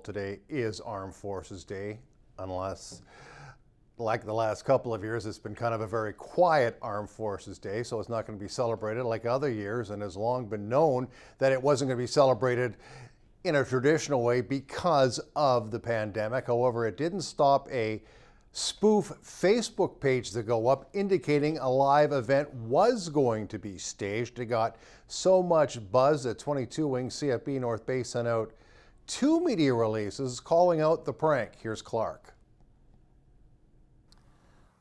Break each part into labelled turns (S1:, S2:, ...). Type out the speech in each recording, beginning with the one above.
S1: today is Armed Forces Day, unless, like the last couple of years, it's been kind of a very quiet Armed Forces Day, so it's not going to be celebrated like other years, and has long been known that it wasn't going to be celebrated in a traditional way because of the pandemic. However, it didn't stop a spoof Facebook page to go up indicating a live event was going to be staged. It got so much buzz that 22 Wing CFB North Bay sent out 2 media releases calling out the prank. Here's Clarke.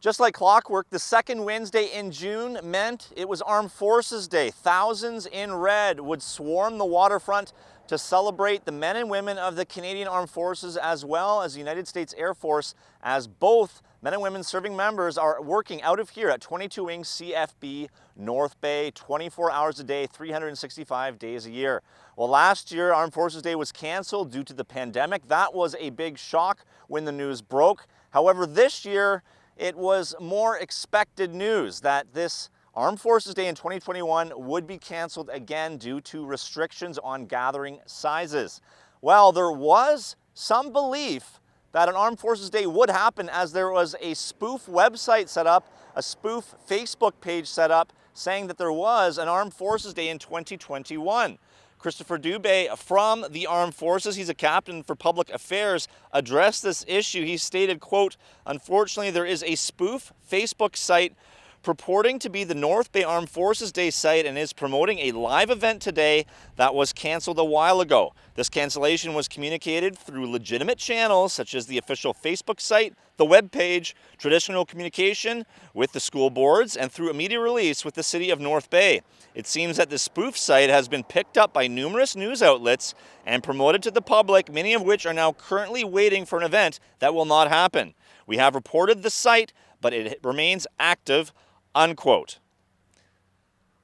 S2: Just like clockwork, the second Wednesday in June meant it was Armed Forces Day. Thousands in red would swarm the waterfront to celebrate the men and women of the Canadian Armed Forces as well as the United States Air Force, as both men and women serving members are working out of here at 22 Wing CFB North Bay 24 hours a day, 365 days a year. Well, last year, Armed Forces Day was canceled due to the pandemic. That was a big shock when the news broke. However, this year, it was more expected news that this Armed Forces Day in 2021 would be canceled again due to restrictions on gathering sizes. Well, there was some belief that an Armed Forces Day would happen, as there was a spoof website set up, a spoof Facebook page set up, saying that there was an Armed Forces Day in 2021. Christopher Dubé from the Armed Forces, he's a captain for public affairs, addressed this issue. He stated, quote, "Unfortunately, there is a spoof Facebook site purporting to be the North Bay Armed Forces Day site and is promoting a live event today that was canceled a while ago. This cancellation was communicated through legitimate channels such as the official Facebook site, the web page, traditional communication with the school boards, and through a media release with the City of North Bay. It seems that the spoof site has been picked up by numerous news outlets and promoted to the public, many of which are now currently waiting for an event that will not happen. We have reported the site, but it remains active," unquote.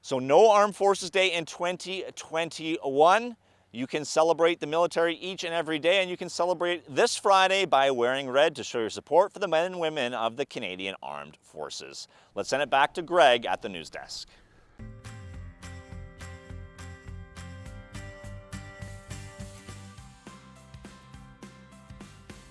S2: So no Armed Forces Day in 2021. You can celebrate the military each and every day, and you can celebrate this Friday by wearing red to show your support for the men and women of the Canadian Armed Forces. Let's send it back to Greg at the news desk.